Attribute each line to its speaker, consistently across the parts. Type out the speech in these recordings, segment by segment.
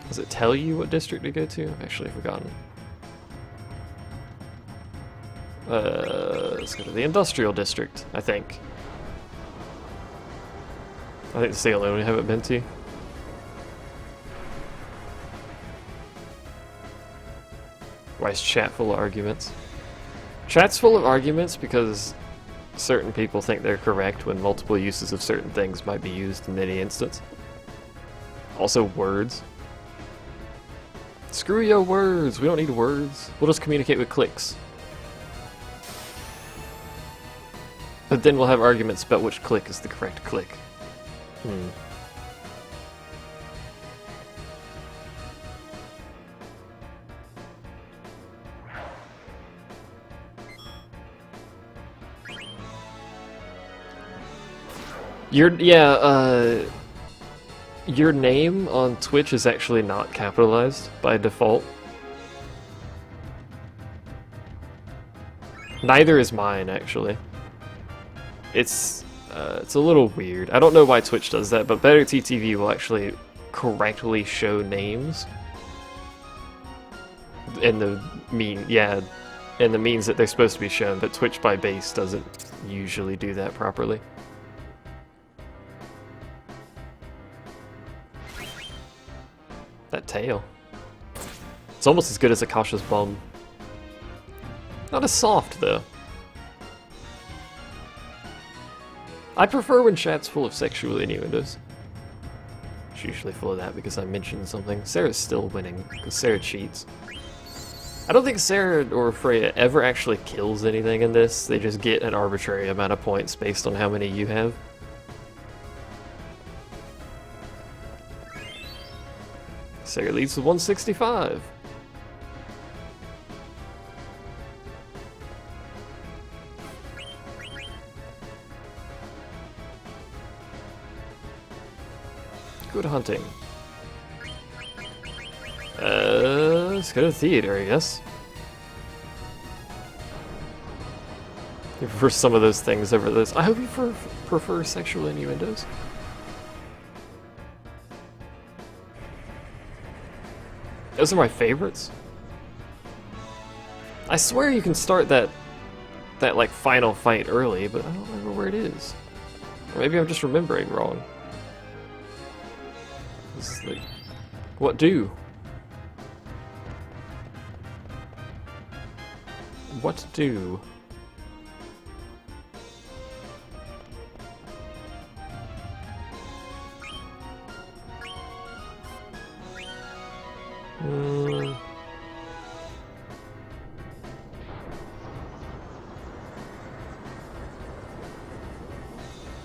Speaker 1: Does it tell you what district to go to? I've actually forgotten. Let's go to the industrial district, I think. I think it's the only one we haven't been to. Why is chat full of arguments? Chat's full of arguments because certain people think they're correct when multiple uses of certain things might be used in any instance. Also words. Screw your words, we don't need words. We'll just communicate with clicks. But then we'll have arguments about which click is the correct click. Your name on Twitch is actually not capitalized by default. Neither is mine, actually. It's a little weird. I don't know why Twitch does that, but BetterTTV will actually correctly show names in the in the means that they're supposed to be shown, but Twitch by base doesn't usually do that properly. That tail. It's almost as good as Akasha's bomb. Not as soft, though. I prefer when chat's full of sexual innuendos. It's usually full of that because I mentioned something. Sarah's still winning, because Sarah cheats. I don't think Sarah or Freya ever actually kills anything in this. They just get an arbitrary amount of points based on how many you have. Sarah leads with 165. Good hunting. Let's go to the theater, I guess. You prefer some of those things over those. I hope you prefer sexual innuendos. Those are my favorites. I swear you can start that like final fight early, but I don't remember where it is. Or maybe I'm just remembering wrong. This is like, what do? What do?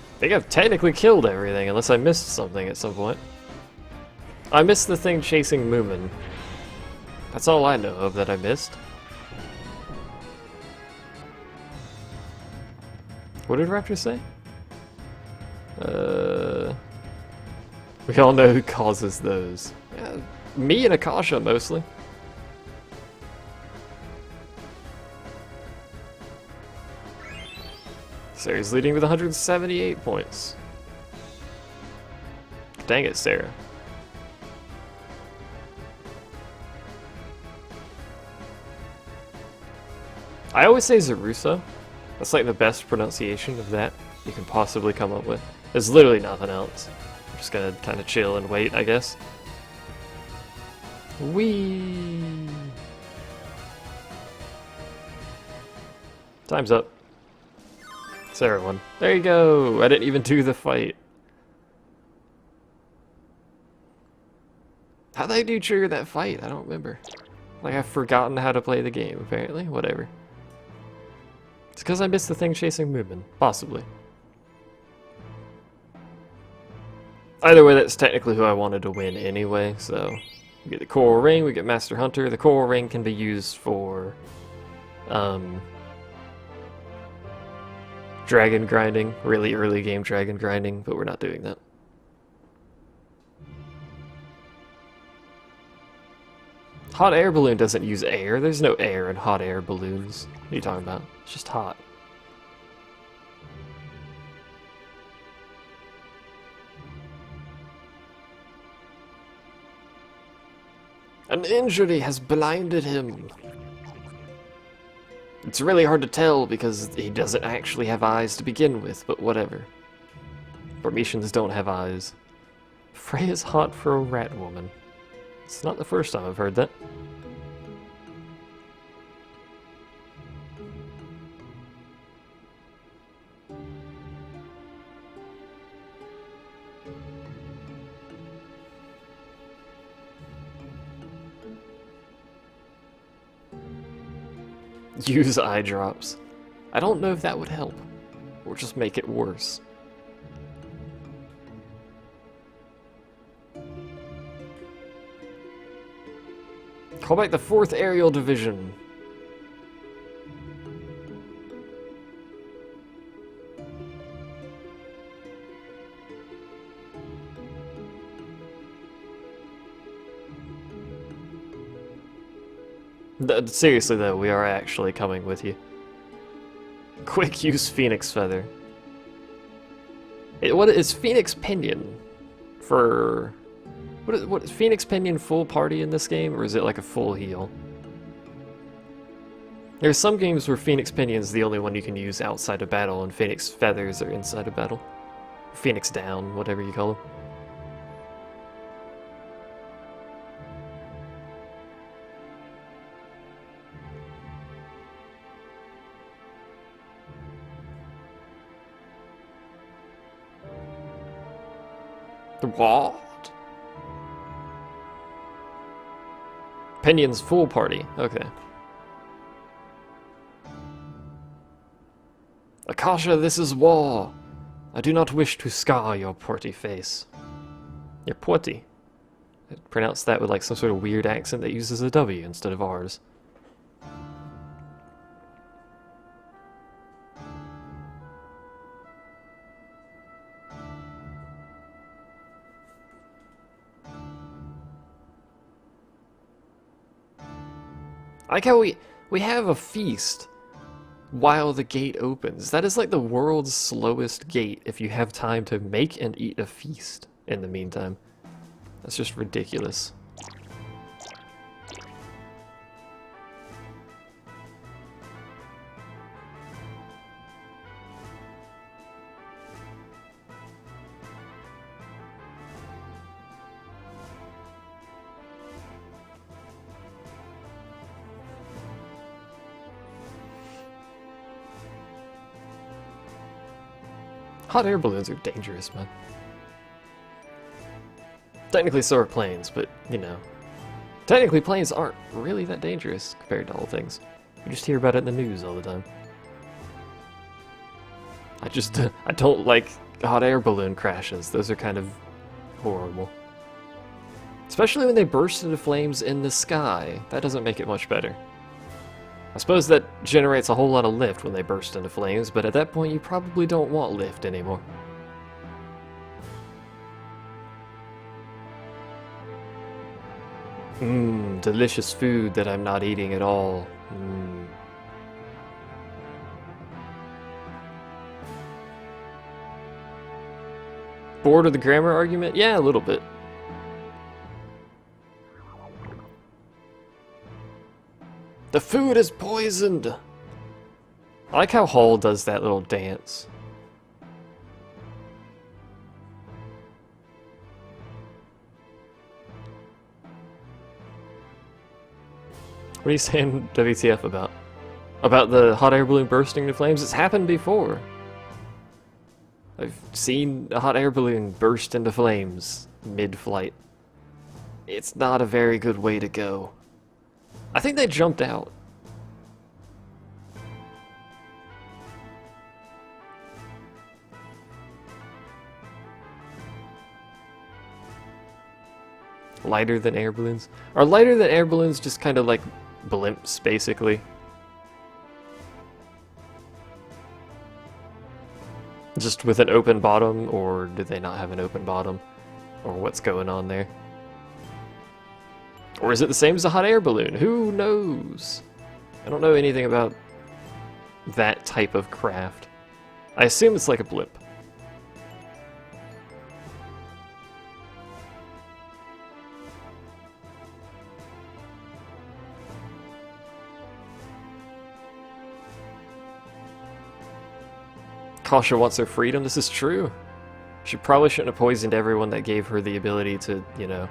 Speaker 1: I think I've technically killed everything, unless I missed something at some point. I missed the thing chasing Moomin. That's all I know of that I missed. What did Raptor say? We all know who causes those. Yeah, me and Akasha, mostly. Sarah's leading with 178 points. Dang it, Sarah. I always say Zarusa. That's like the best pronunciation of that you can possibly come up with. There's literally nothing else. I'm just gonna kind of chill and wait, I guess. Whee! Time's up. Sarah won. There you go! I didn't even do the fight. How'd I do trigger that fight? I don't remember. Like, I've forgotten how to play the game, apparently. Whatever. It's because I missed the thing chasing Moomin. Possibly. Either way, that's technically who I wanted to win anyway, so... We get the Coral Ring, we get Master Hunter. The Coral Ring can be used for... dragon grinding. Really early game dragon grinding, but we're not doing that. Hot air balloon doesn't use air. There's no air in hot air balloons. What are you talking about? It's just hot. An injury has blinded him. It's really hard to tell because he doesn't actually have eyes to begin with, but whatever. Burmesians don't have eyes. Freya's hot for a rat woman. It's not the first time I've heard that. Use eye drops. I don't know if that would help, or just make it worse. Call back the 4th Aerial Division. Seriously though, we are actually coming with you. Quick use Phoenix Feather. What is Phoenix Pinion for? What is Phoenix Pinion full party in this game, or is it like a full heal? There's some games where Phoenix Pinion's the only one you can use outside of battle, and Phoenix Feathers are inside of battle. Phoenix Down, whatever you call them. What? Pinion's full party. Okay. Akasha, this is war. I do not wish to scar your porty face. Your porty. I pronounce that with like some sort of weird accent that uses a W instead of R's. I like how we have a feast while the gate opens. That is like the world's slowest gate if you have time to make and eat a feast in the meantime. That's just ridiculous. Hot air balloons are dangerous, man. Technically so are planes, but, you know. Technically planes aren't really that dangerous compared to all things. You just hear about it in the news all the time. I don't like hot air balloon crashes. Those are kind of horrible. Especially when they burst into flames in the sky. That doesn't make it much better. I suppose that generates a whole lot of lift when they burst into flames, but at that point you probably don't want lift anymore. Mmm, delicious food that I'm not eating at all. Mmm. Bored of the grammar argument? Yeah, a little bit. The food is poisoned! I like how Hall does that little dance. What are you saying WTF about? About the hot air balloon bursting into flames? It's happened before. I've seen a hot air balloon burst into flames mid-flight. It's not a very good way to go. I think they jumped out. Lighter than air balloons? Are lighter than air balloons just kind of like blimps, basically? Just with an open bottom, or do they not have an open bottom? Or what's going on there? Or is it the same as a hot air balloon? Who knows? I don't know anything about that type of craft. I assume it's like a blimp. Akasha wants her freedom. This is true. She probably shouldn't have poisoned everyone that gave her the ability to, you know,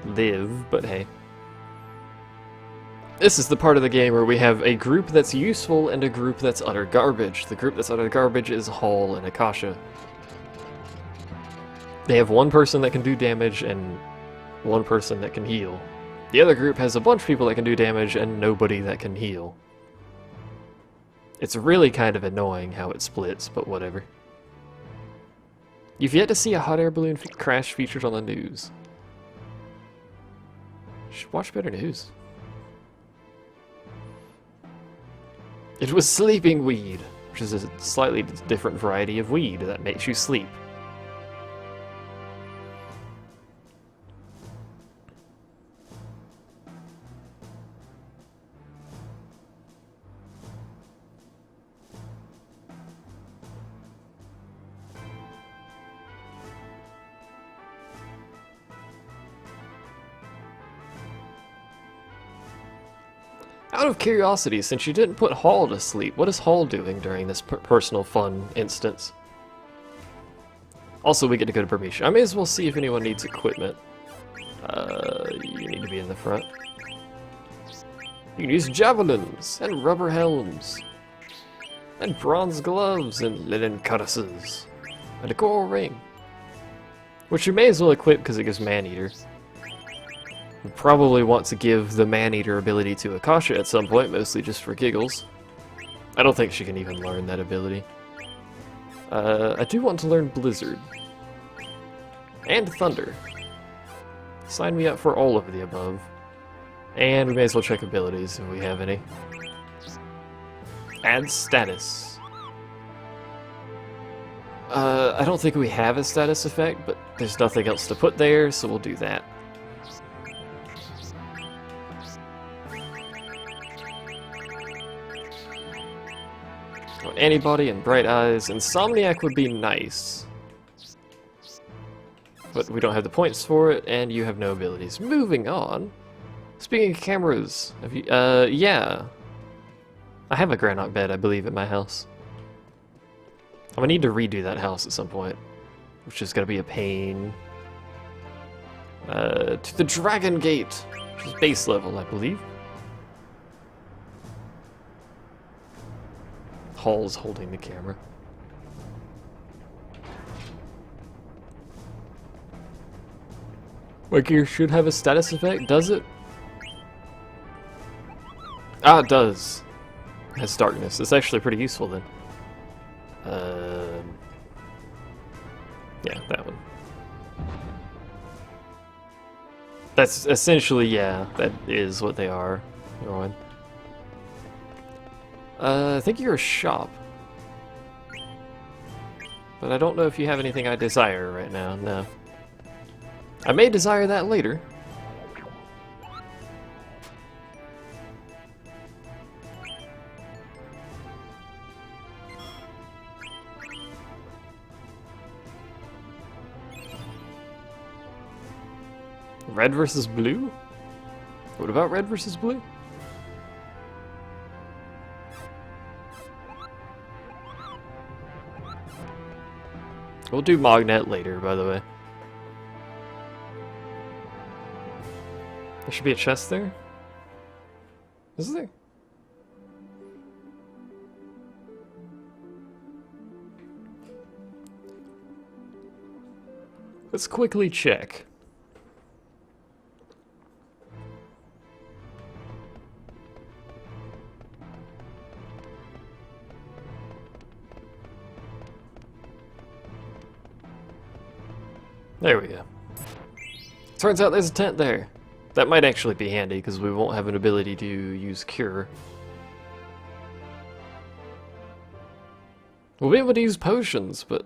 Speaker 1: live, but hey. This is the part of the game where we have a group that's useful and a group that's utter garbage. The group that's utter garbage is Hall and Akasha. They have one person that can do damage and one person that can heal. The other group has a bunch of people that can do damage and nobody that can heal. It's really kind of annoying how it splits, but whatever. You've yet to see a hot air balloon crash featured on the news. You should watch better news. It was sleeping weed, which is a slightly different variety of weed that makes you sleep. Out of curiosity, since you didn't put Hall to sleep, what is Hall doing during this personal fun instance? Also, we get to go to Burmecia. I may as well see if anyone needs equipment. You need to be in the front. You can use javelins, and rubber helms, and bronze gloves, and linen cutlasses, and a coral ring. Which you may as well equip because it gives Maneater. We'll probably want to give the Maneater ability to Akasha at some point, mostly just for giggles. I don't think she can even learn that ability. I do want to learn Blizzard. And Thunder. Sign me up for all of the above. And we may as well check abilities if we have any. Add status. I don't think we have a status effect, but there's nothing else to put there, so we'll do that. Antibody and Bright Eyes. Insomniac would be nice. But we don't have the points for it, and you have no abilities. Moving on. Speaking of cameras, have you, yeah. I have a Granok bed, I believe, at my house. I'm gonna need to redo that house at some point, which is gonna be a pain. To the Dragon Gate, which is base level, I believe. Hall's holding the camera. My gear should have a status effect, does it? Ah, it does. It has darkness. It's actually pretty useful then. Yeah, that one. That's essentially, yeah, that is what they are. Never mind. I think you're a shop. But I don't know if you have anything I desire right now, no. I may desire that later. Red versus blue? What about red versus blue? We'll do Mognet later, by the way. There should be a chest there? Is there? Let's quickly check. There we go. Turns out there's a tent there. That might actually be handy, because we won't have an ability to use Cure. We'll be able to use potions, but,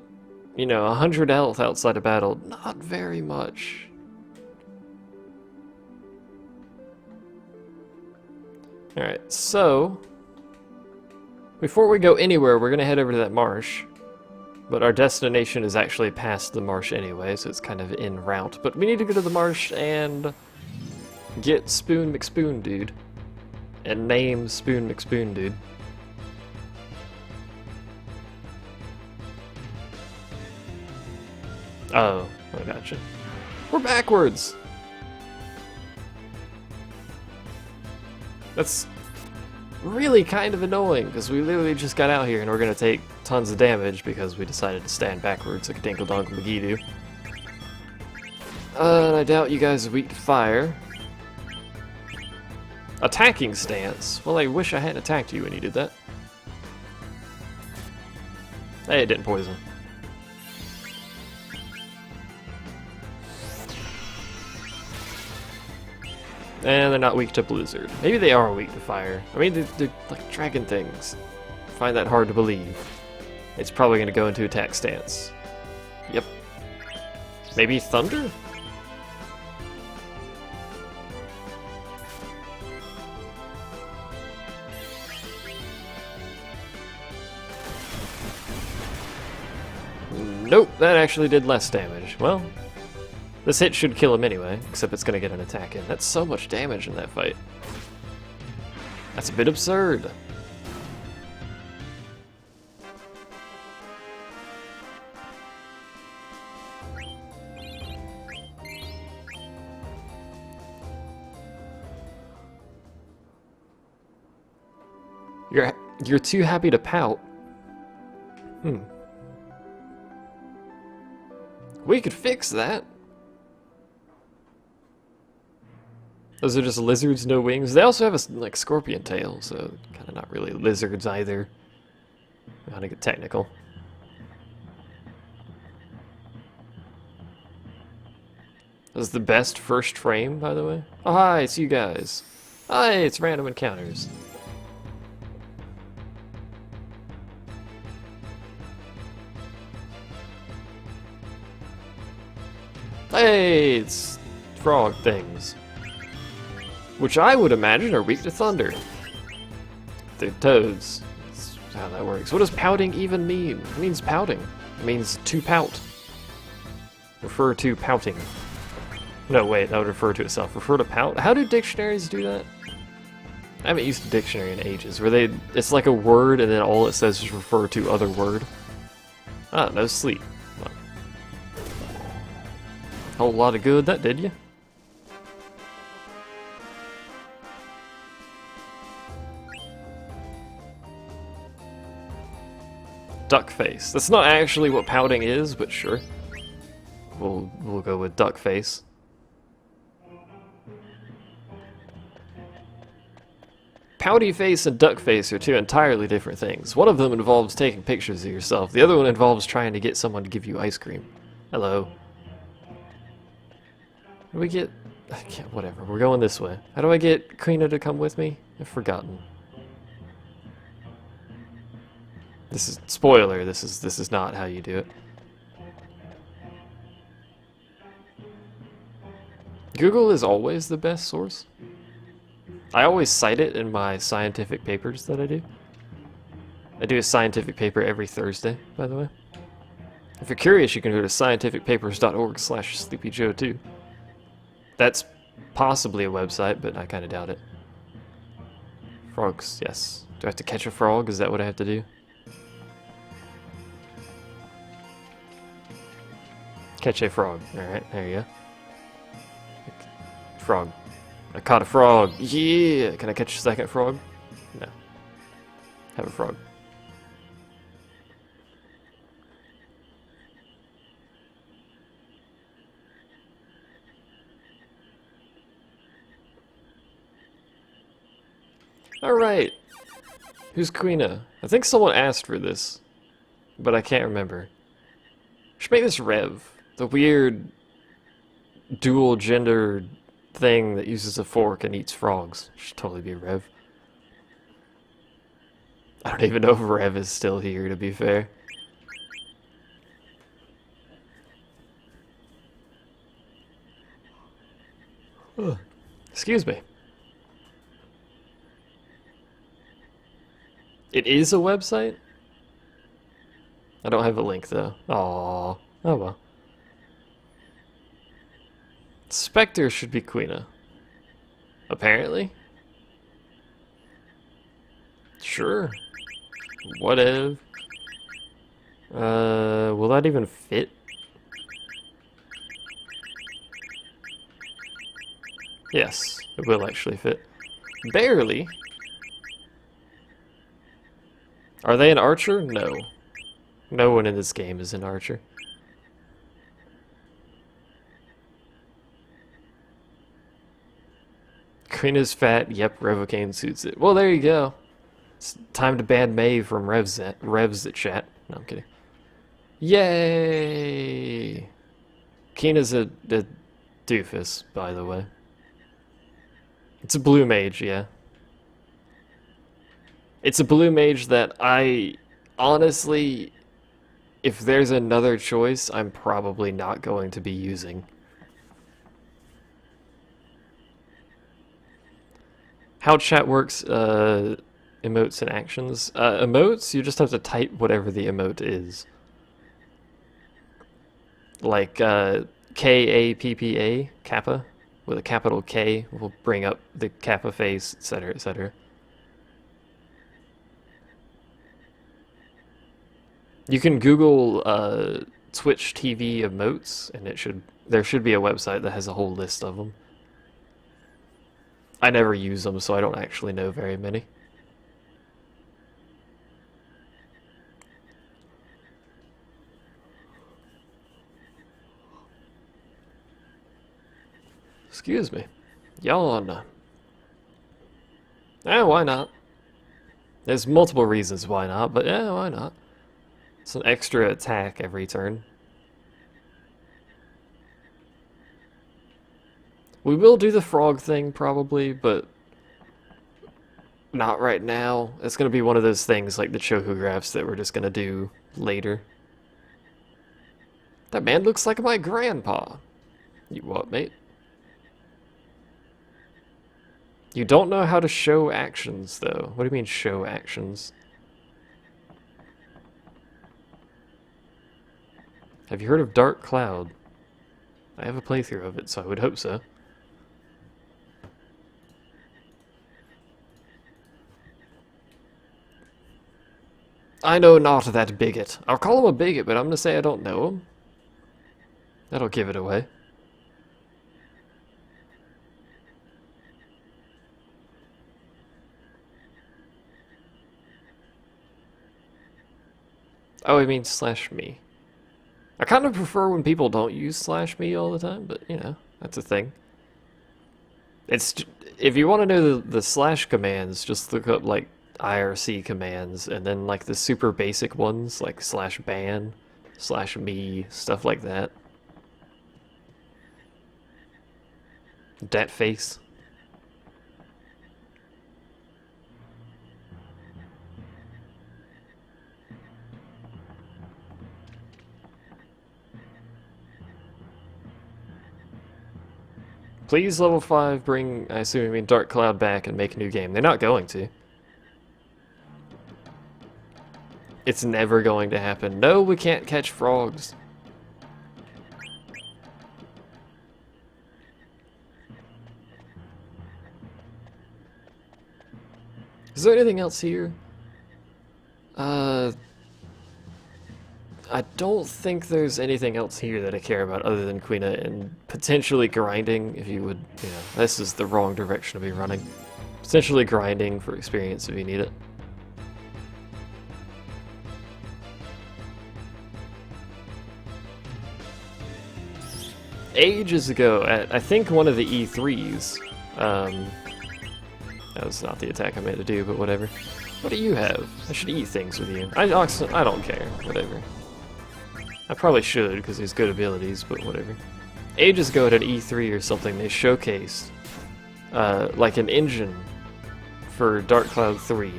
Speaker 1: you know, 100 health outside of battle, not very much. Alright, so, before we go anywhere, we're going to head over to that marsh. But our destination is actually past the marsh anyway, so it's kind of en route. But we need to go to the marsh and get Spoon McSpoon Dude. And name Spoon McSpoon Dude. Oh, I gotcha. We're backwards! That's really kind of annoying, because we literally just got out here and we're going to take tons of damage because we decided to stand backwards like a Dinkle Donk McGee do. And I doubt you guys are weak to fire. Attacking stance? Well, I wish I hadn't attacked you when you did that. Hey, it didn't poison. And they're not weak to blizzard. Maybe they are weak to fire. I mean, they're like dragon things. I find that hard to believe. It's probably going to go into attack stance. Yep. Maybe thunder? Nope, that actually did less damage. Well, this hit should kill him anyway, except it's going to get an attack in. That's so much damage in that fight. That's a bit absurd. You're too happy to pout. We could fix that. Those are just lizards, no wings. They also have a like scorpion tail, so kind of not really lizards either. I'm gonna get technical. This is the best first frame, by the way. Oh, hi, it's you guys. Hi, it's Random Encounters. Hey, it's frog things. Which I would imagine are weak to thunder. They're toads. That's how that works. What does pouting even mean? It means pouting. It means to pout. Refer to pouting. No, wait, that would refer to itself. Refer to pout? How do dictionaries do that? I haven't used a dictionary in ages. Where it's like a word and then all it says is refer to other word. Ah, no sleep. Whole lot of good that did you? Duck face. That's not actually what pouting is, but sure. We'll go with duck face. Pouty face and duck face are two entirely different things. One of them involves taking pictures of yourself. The other one involves trying to get someone to give you ice cream. Hello. How do we get... I can't, whatever, we're going this way. How do I get Quina to come with me? I've forgotten. This is... spoiler, this is not how you do it. Google is always the best source. I always cite it in my scientific papers that I do. I do a scientific paper every Thursday, by the way. If you're curious, you can go to scientificpapers.org/SleepyJoe2. That's possibly a website, but I kind of doubt it. Frogs, yes. Do I have to catch a frog? Is that what I have to do? Catch a frog. Alright, there you go. Frog. I caught a frog. Yeah! Can I catch a second frog? No. Have a frog. Alright. Who's Quina? I think someone asked for this, but I can't remember. Should make this Rev. The weird dual gender thing that uses a fork and eats frogs. Should totally be Rev. I don't even know if Rev is still here, to be fair. Ugh. Excuse me. It is a website? I don't have a link, though. Aww. Oh well. Spectre should be Quina. Apparently. Sure. Whatever. Will that even fit? Yes, it will actually fit. Barely. Are they an archer? No. No one in this game is an archer. Queen is fat. Yep, Revocaine suits it. Well, there you go. It's time to ban May from Revs chat. No, I'm kidding. Yay! Keena's a doofus, by the way. It's a blue mage, yeah. It's a blue mage that I honestly, if there's another choice, I'm probably not going to be using. How chat works, emotes and actions. Emotes, you just have to type whatever the emote is. Like, K-A-P-P-A, Kappa, with a capital K will bring up the Kappa face, etc., etc. You can Google Twitch TV emotes, and there should be a website that has a whole list of them. I never use them, so I don't actually know very many. Excuse me. Yawn. Eh, why not? There's multiple reasons why not, but yeah, why not? It's an extra attack every turn. We will do the frog thing, probably, but not right now. It's going to be one of those things like the Chocographs that we're just going to do later. That man looks like my grandpa. You what, mate? You don't know how to show actions, though. What do you mean, show actions? Have you heard of Dark Cloud? I have a playthrough of it, so I would hope so. I know not that bigot. I'll call him a bigot, but I'm gonna say I don't know him. That'll give it away. Oh, I mean /me. I kind of prefer when people don't use /me all the time, but you know, that's a thing. It's if you want to know the slash commands, just look up like IRC commands, and then like the super basic ones like /ban, /me, stuff like that. Dat face. Please, level 5, bring, I assume you mean Dark Cloud back and make a new game. They're not going to. It's never going to happen. No, we can't catch frogs. Is there anything else here? I don't think there's anything else here that I care about other than Quina and potentially grinding if you would, you know, this is the wrong direction to be running. Potentially grinding for experience if you need it. Ages ago, at I think one of the E3s, that was not the attack I meant to do, but whatever. What do you have? I should eat things with you. I don't care, whatever. I probably should, because he's good abilities, but whatever. Ages ago at an E3 or something, they showcased, like an engine for Dark Cloud 3,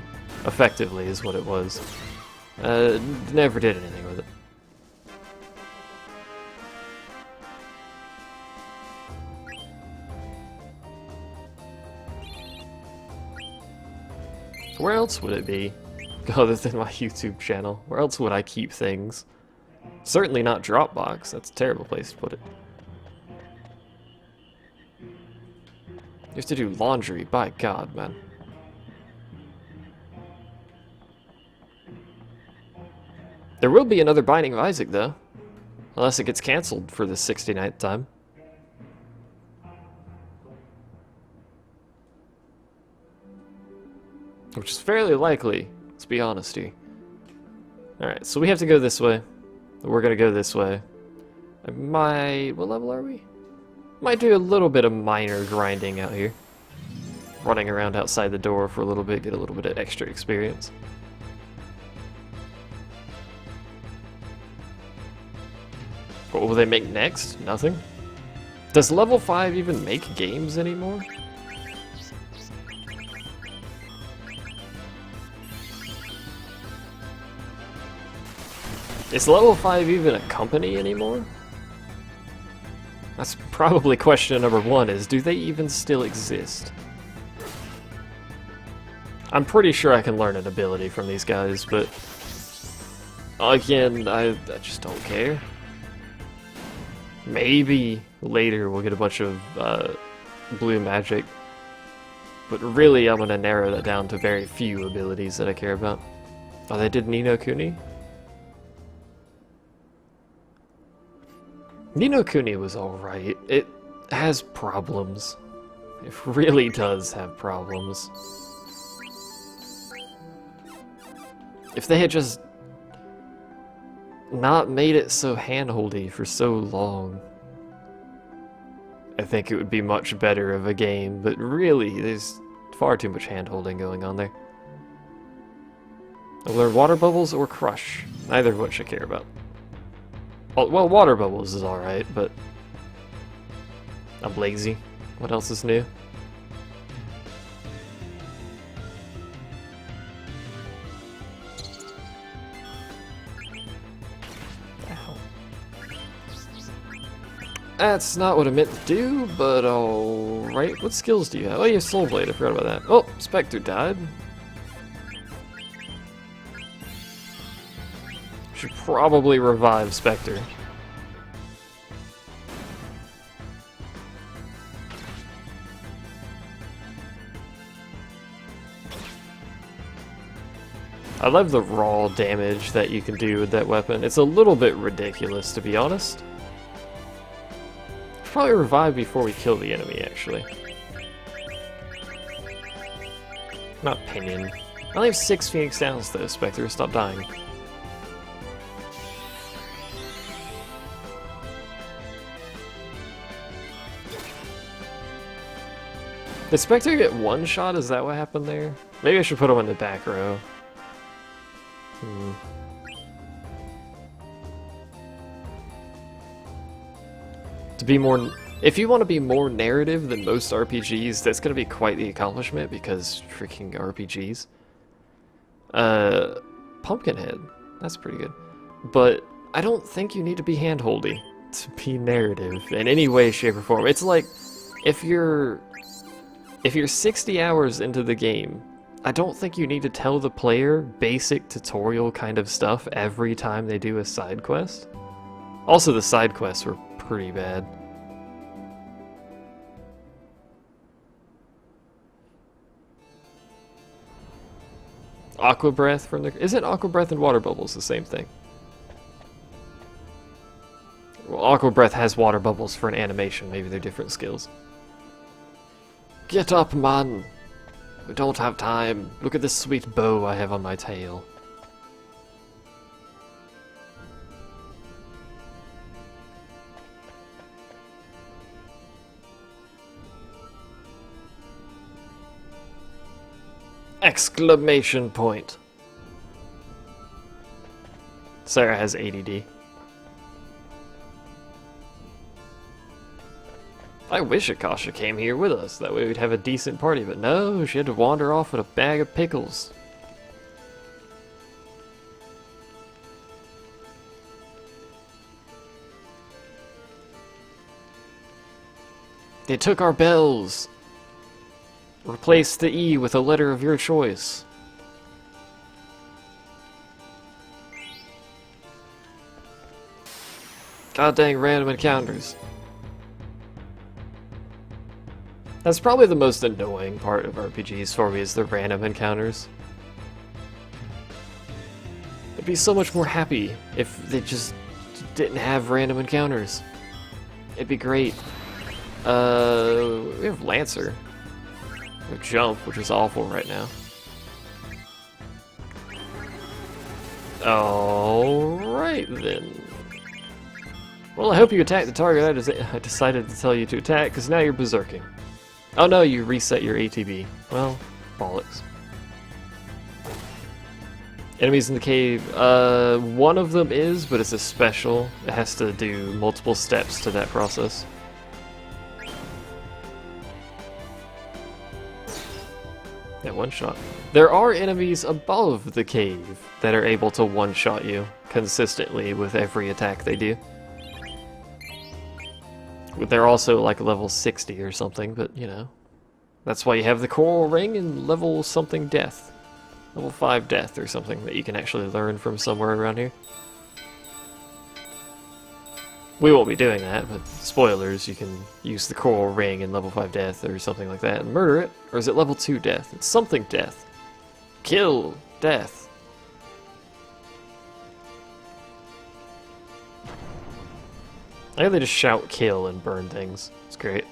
Speaker 1: effectively, is what it was. Never did anything with it. Where else would it be? Other than my YouTube channel. Where else would I keep things? Certainly not Dropbox. That's a terrible place to put it. You have to do laundry. By God, man. There will be another Binding of Isaac, though. Unless it gets cancelled for the 69th time. Which is fairly likely, let's be honest here. Alright, so we have to go this way. We're gonna go this way. I might... what level are we? Might do a little bit of minor grinding out here. Running around outside the door for a little bit, get a little bit of extra experience. What will they make next? Nothing? Does level 5 even make games anymore? Is level 5 even a company anymore? That's probably question number 1 is, do they even still exist? I'm pretty sure I can learn an ability from these guys, but again, I just don't care. Maybe later we'll get a bunch of blue magic, but really I'm gonna narrow that down to very few abilities that I care about. Oh, they did Ni no Kuni? Ni no Kuni was alright. It has problems. It really does have problems. If they had just not made it so handholdy for so long, I think it would be much better of a game, but really, there's far too much handholding going on there. I'll learn Water Bubbles or Crush. Neither of which I care about. Well, Water Bubbles is alright, but I'm lazy. What else is new? Ow. That's not what I meant to do, but alright. What skills do you have? Oh, you have Soul Blade, I forgot about that. Oh, Spectre died. Should probably revive Spectre. I love the raw damage that you can do with that weapon. It's a little bit ridiculous, to be honest. Probably revive before we kill the enemy, actually. Not Pinion. I only have 6 Phoenix Downs though, Spectre. Stop dying. Did Spectre get one shot? Is that what happened there? Maybe I should put him in the back row. To be more... If you want to be more narrative than most RPGs, that's going to be quite the accomplishment, because freaking RPGs. Pumpkinhead. That's pretty good. But I don't think you need to be handholdy to be narrative in any way, shape, or form. It's like, if you're 60 hours into the game, I don't think you need to tell the player basic tutorial kind of stuff every time they do a side quest. Also, the side quests were pretty bad. Aqua Breath from the... Isn't Aqua Breath and Water Bubbles the same thing? Well, Aqua Breath has Water Bubbles for an animation. Maybe they're different skills. Get up, man! We don't have time. Look at this sweet bow I have on my tail. Exclamation point. Sarah has ADD. I wish Akasha came here with us, that way we'd have a decent party, but no, she had to wander off with a bag of pickles. They took our bells! Replace the E with a letter of your choice. God dang random encounters. That's probably the most annoying part of RPGs for me, is the random encounters. I'd be so much more happy if they just didn't have random encounters. It'd be great. We have Lancer. We have Jump, which is awful right now. Alright then. Well, I hope you attack the target I decided to tell you to attack, because now you're berserking. Oh no, you reset your ATB. Well, bollocks. Enemies in the cave, one of them is, but it's a special. It has to do multiple steps to that process. Yeah, one shot. There are enemies above the cave that are able to one-shot you consistently with every attack they do. They're also like level 60 or something, but you know. That's why you have the coral ring and level something death. Level 5 death or something that you can actually learn from somewhere around here. We won't be doing that, but spoilers, you can use the coral ring in level 5 death or something like that and murder it. Or is it level 2 death? It's something death. Kill death. I think they just shout kill and burn things. It's great.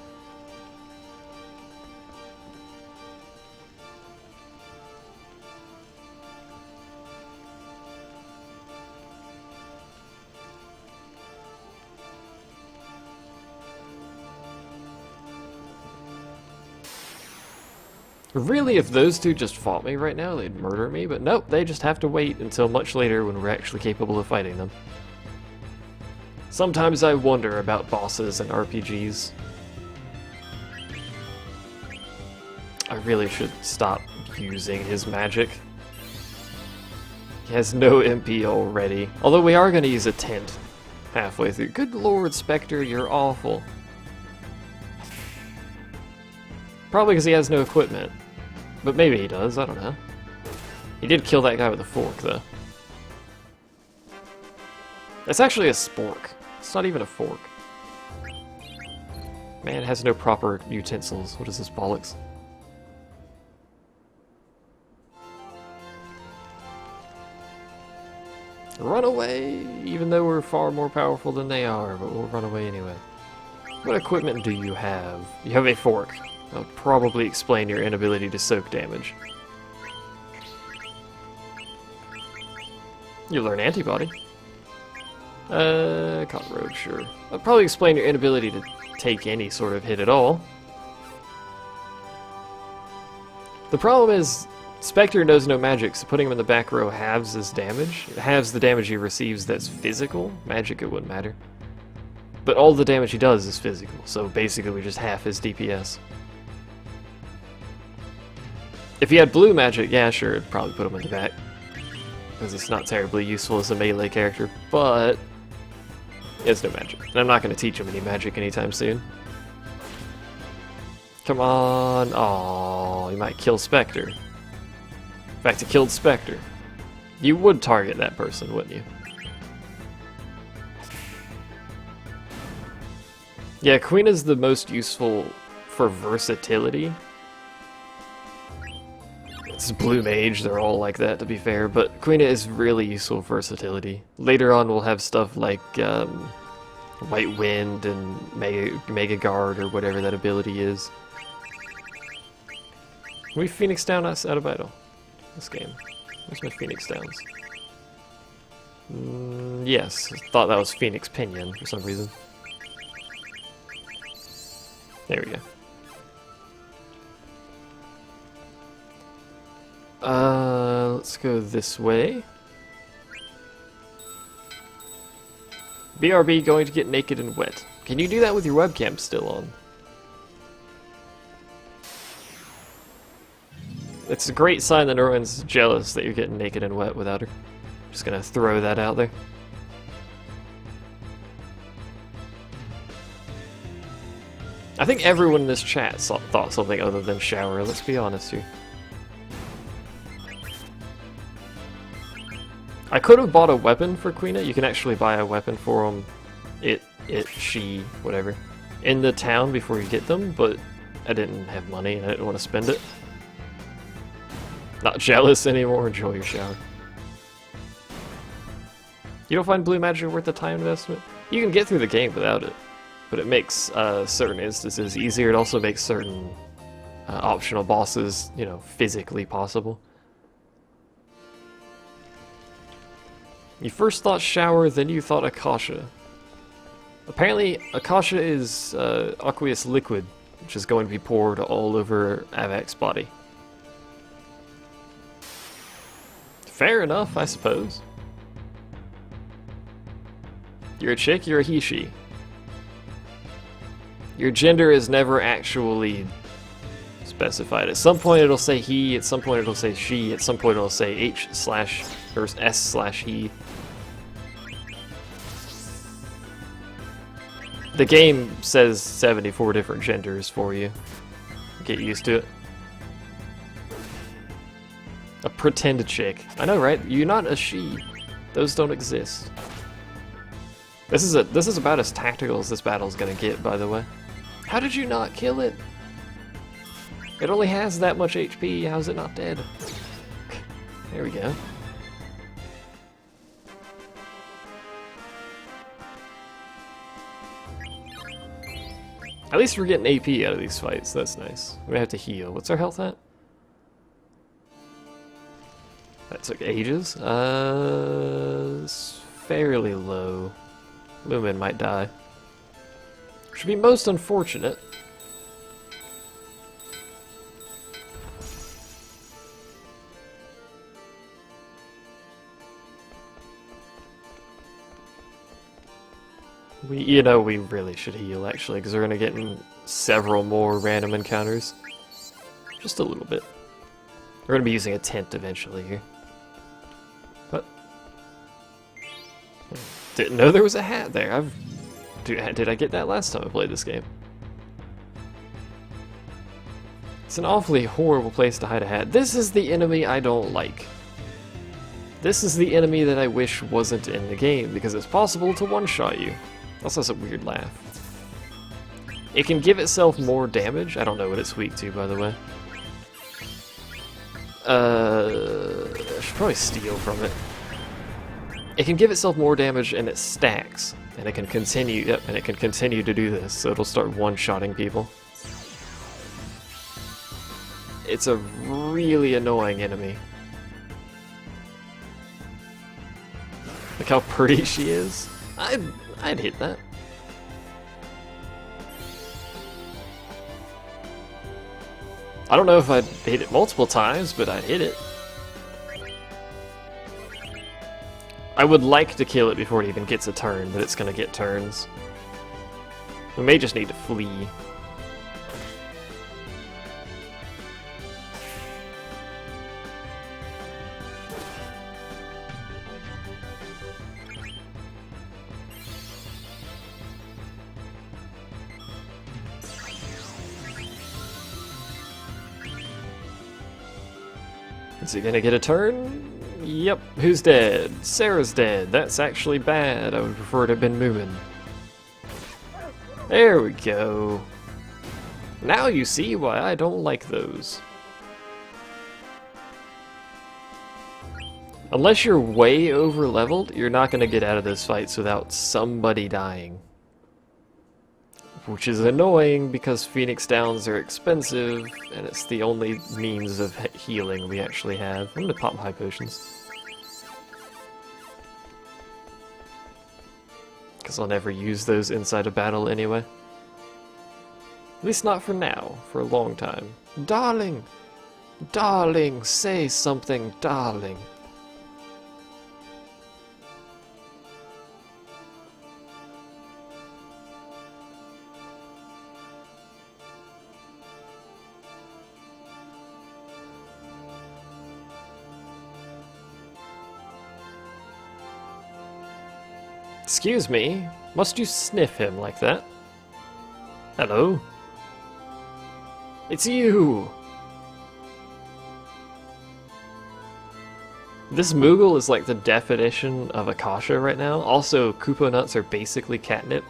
Speaker 1: Really, if those two just fought me right now, they'd murder me, but nope, they just have to wait until much later when we're actually capable of fighting them. Sometimes I wonder about bosses and RPGs. I really should stop using his magic. He has no MP already. Although we are going to use a tent halfway through. Good lord, Spectre, you're awful. Probably because he has no equipment. But maybe he does, I don't know. He did kill that guy with a fork, though. That's actually a spork. It's not even a fork. Man has no proper utensils. What is this bollocks? Run away! Even though we're far more powerful than they are, but we'll run away anyway. What equipment do you have? You have a fork. That'll probably explain your inability to soak damage. You learn antibody. Cotton Road, sure. That'll probably explain your inability to take any sort of hit at all. The problem is, Spectre knows no magic, so putting him in the back row halves his damage. It halves the damage he receives that's physical. Magic, it wouldn't matter. But all the damage he does is physical, so basically we just half his DPS. If he had blue magic, yeah, sure, it'd probably put him in the back. Because it's not terribly useful as a melee character, but he has no magic. And I'm not going to teach him any magic anytime soon. Come on. Oh, he might kill Spectre. In fact, he killed Spectre. You would target that person, wouldn't you? Yeah, Queen is the most useful for versatility. It's Blue Mage, they're all like that to be fair, but Queen is really useful for versatility. Later on we'll have stuff like White Wind and Mega Guard or whatever that ability is. Can we Phoenix down us out of battle? This game. Where's my Phoenix Downs? Yes, I thought that was Phoenix Pinion for some reason. There we go. Let's go this way. BRB going to get naked and wet. Can you do that with your webcam still on? It's a great sign that Norman's jealous that you're getting naked and wet without her. Just gonna throw that out there. I think everyone in this chat thought something other than shower, let's be honest here. I could have bought a weapon for Quina. You can actually buy a weapon for them, she, whatever, in the town before you get them, but I didn't have money and I didn't want to spend it. Not jealous anymore, enjoy your shower. You don't find blue magic worth the time investment? You can get through the game without it, but it makes certain instances easier. It also makes certain optional bosses, you know, physically possible. You first thought shower, then you thought Akasha. Apparently, Akasha is aqueous liquid, which is going to be poured all over Avak's body. Fair enough, I suppose. You're a chick, you're a he, she. Your gender is never actually specified. At some point it'll say he, at some point it'll say she, at some point it'll say H slash, or S slash he. The game says 74 different genders for you. Get used to it. A pretend chick. I know, right? You're not a she. Those don't exist. This is about as tactical as this battle's gonna get, by the way. How did you not kill it? It only has that much HP, how's it not dead? There we go. At least we're getting AP out of these fights, that's nice. We have to heal. What's our health at? That took ages. It's fairly low. Lumen might die. Which would be most unfortunate. We really should heal, actually, because we're going to get in several more random encounters. Just a little bit. We're going to be using a tent eventually here. But didn't know there was a hat there. Did I get that last time I played this game? It's an awfully horrible place to hide a hat. This is the enemy I don't like. This is the enemy that I wish wasn't in the game, because it's possible to one-shot you. Also has a weird laugh. It can give itself more damage. I don't know what it's weak to, by the way. I should probably steal from it. It can give itself more damage and it stacks. And it can continue, yep, and it can continue to do this, so it'll start one-shotting people. It's a really annoying enemy. Look how pretty she is. I'd hit that. I don't know if I'd hit it multiple times, but I'd hit it. I would like to kill it before it even gets a turn, but it's gonna get turns. We may just need to flee. Is he gonna get a turn? Yep. Who's dead? Sarah's dead. That's actually bad. I would prefer it to have been Moomin. There we go. Now you see why I don't like those. Unless you're way over leveled, you're not gonna get out of those fights without somebody dying. Which is annoying because Phoenix Downs are expensive, and it's the only means of healing we actually have. I'm gonna pop high potions. Because I'll never use those inside a battle anyway. At least not for now, for a long time. Darling! Darling, say something, darling. Excuse me, must you sniff him like that? Hello? It's you! This Moogle is like the definition of Akasha right now. Also, Koopa nuts are basically catnip.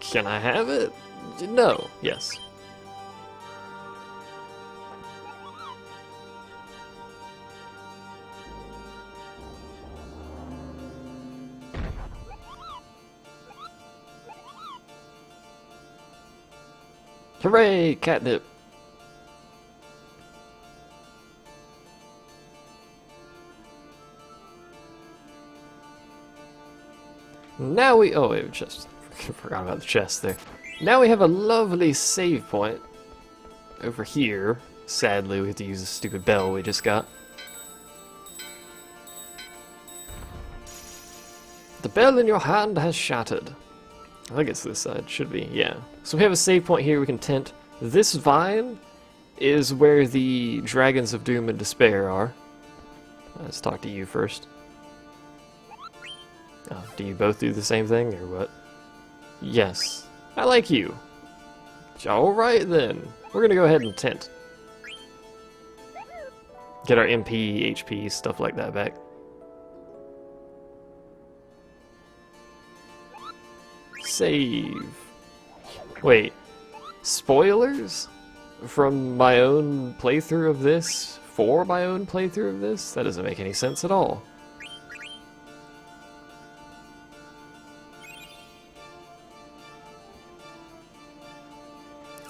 Speaker 1: Can I have it? No. Yes. Hooray, catnip! Now we... Oh, wait, chest. Forgot about the chest there. Now we have a lovely save point over here. Sadly, we have to use the stupid bell we just got. The bell in your hand has shattered. I think it's this side. Should be, yeah. So we have a save point here we can tent. This vine is where the Dragons of Doom and Despair are. Let's talk to you first. Oh, do you both do the same thing, or what? Yes. I like you. Alright then. We're gonna go ahead and tent. Get our MP, HP, stuff like that back. Save. Wait. Spoilers? From my own playthrough of this? For my own playthrough of this? That doesn't make any sense at all.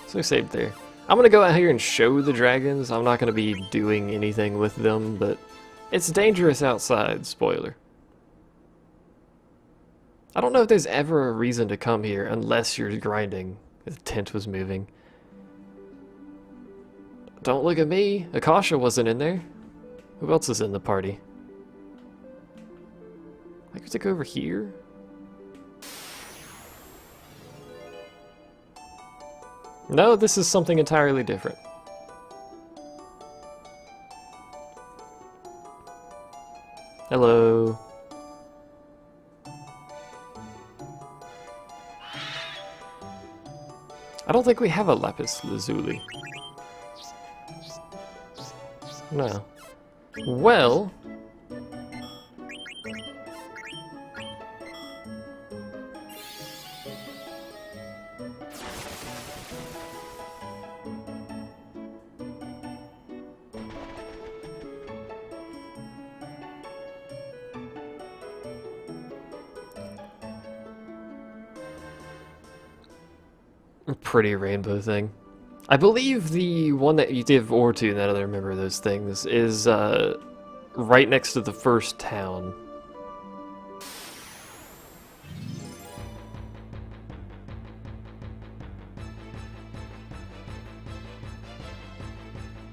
Speaker 1: So saved there. I'm gonna go out here and show the dragons. I'm not gonna be doing anything with them, but it's dangerous outside, spoiler. I don't know if there's ever a reason to come here unless you're grinding. The tent was moving. Don't look at me. Akasha wasn't in there. Who else is in the party? I could take over here. No, this is something entirely different. Hello. I don't think we have a lapis lazuli. No. Well... pretty rainbow thing. I believe the one that you give ore to, now that I remember those things, is right next to the first town.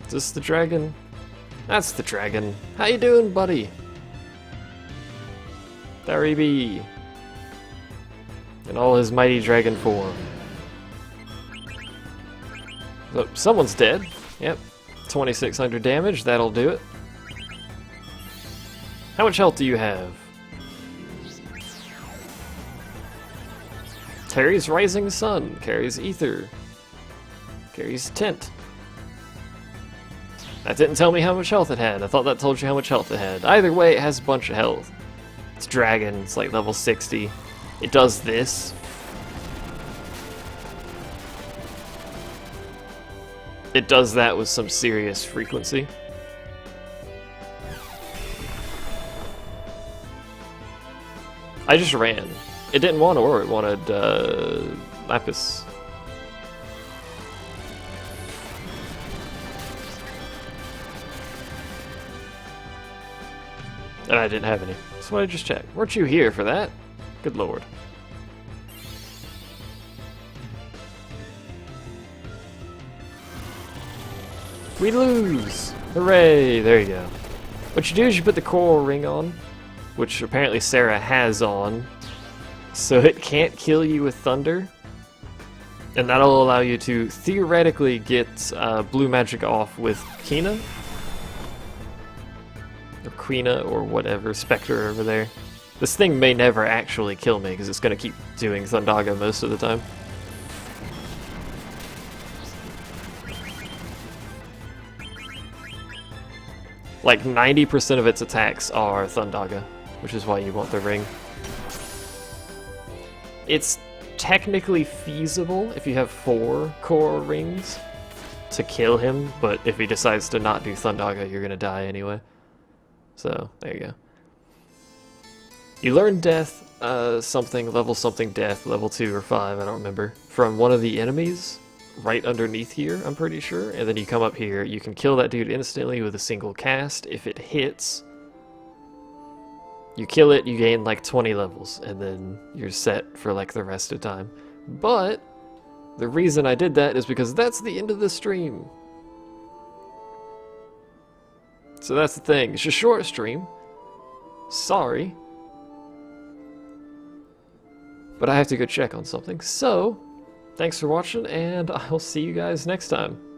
Speaker 1: Is this the dragon? That's the dragon. How you doing, buddy? There he be. In all his mighty dragon form. So, someone's dead. Yep. 2600 damage, that'll do it. How much health do you have? Carries Rising Sun, carries Ether, carries Tent. That didn't tell me how much health it had. I thought that told you how much health it had. Either way, it has a bunch of health. It's dragon, it's like level 60. It does this. It does that with some serious frequency. I just ran. It didn't want ore, it wanted lapis. And I didn't have any. So I just checked. Weren't you here for that? Good lord. We lose! Hooray! There you go. What you do is you put the coral ring on, which apparently Sarah has on, so it can't kill you with thunder. And that'll allow you to theoretically get blue magic off with Kina. Or Quina, or whatever, Spectre over there. This thing may never actually kill me, because it's going to keep doing Thundaga most of the time. Like 90% of its attacks are Thundaga, which is why you want the ring. It's technically feasible if you have 4 core rings to kill him, but if he decides to not do Thundaga, you're gonna die anyway. So, there you go. You learn death, something, level something death, level 2 or 5, I don't remember, from one of the enemies right underneath here, I'm pretty sure. And then you come up here, you can kill that dude instantly with a single cast. If it hits, you kill it, you gain like 20 levels, and then you're set for like the rest of time. But the reason I did that is because that's the end of the stream. So that's the thing. It's a short stream. Sorry. But I have to go check on something. So, thanks for watching, and I'll see you guys next time.